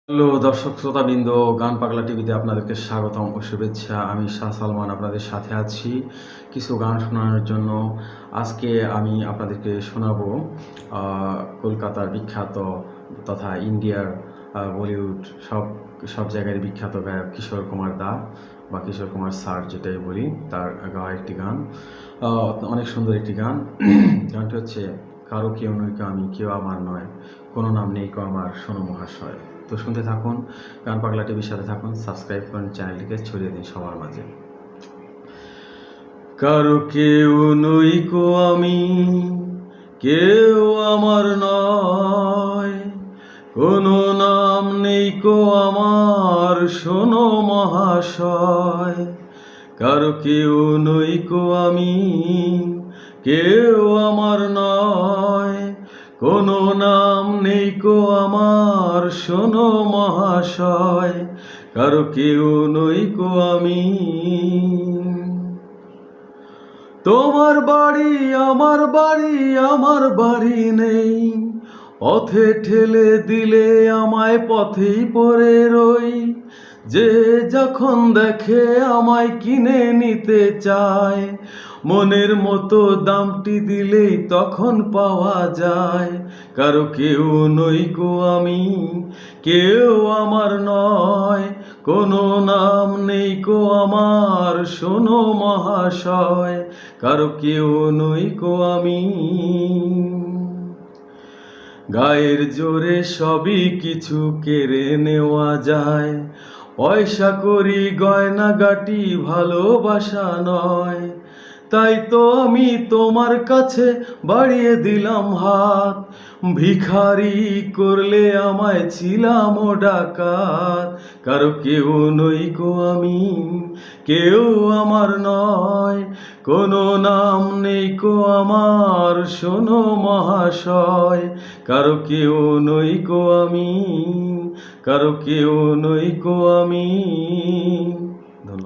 Hello দর্শক শ্রোতাবৃন্দ, গান পাগলা টিভিতে আপনাদেরকে স্বাগতম ও শুভেচ্ছা। আমি শাহ সালমান আপনাদের সাথে আছি কিছু গান শোনানোর জন্য। আজকে আমি আপনাদেরকে শোনাবো কলকাতার বিখ্যাত তথা ইন্ডিয়ার বলিউড সব সব জায়গায় বিখ্যাত গায়ক কিশোর কুমার দা বা কিশোর কুমার স্যার যেটাই বলি, তার গাওয়া একটি গান। অনেক সুন্দর একটি গান। গানটি হচ্ছে কারো কেউ নই কো আমি, কেউ আমার নয়, কোনো নাম নেই কো আমার, শোনো মহাশয়। তো শুনতে থাকুন, গান পাগলা টিভির সাথে থাকুন, সাবস্ক্রাইব করুন, চ্যানেলটিকে ছড়িয়ে দিন সবার মাঝে। কারো কেউ নই কো আমি, কেউ আমার নয়, কোনো নাম নেই কো আমার, শোনো মহাশয়। কারো কেউ নই কো আমি, কেউ আমার নয়, কোনো নাম নেই কো আমার, শোনো মহাশয়। কারো কেউ নই কো আমি। তোমার বাড়ি আমার বাড়ি, আমার বাড়ি নেই, পথে ঠেলে দিলে আমায় পথেই পড়ে রই। যে যখন দেখে আমায় কিনে নিতে চায়, মনের মতো দামটি দিলেই তখন পাওয়া যায়। কারো কেউ নই গো আমি, কেউ আমার নয়, কোনো নাম নেই গো আমার, শোনো মহাশয়। কারো কেউ নই গো আমি। গায়ের জোরে সবই কিছু কেড়ে নেওয়া যায়, পয়সা করি গয়নাগাটি ভালোবাসা নয়। তাই তো আমি তোমার কাছে বাড়িয়ে দিলাম হাত, ভিখারি করলে আমায় ছিলাম ও ডাকাত। কারো কেউ নই গো আমি, কেউ আমার নয়, কোনো নাম নেই কো আমার, শোনো মহাশয়। কারো কেউ নই কো আমি, কারো কেউ নই কো আমি।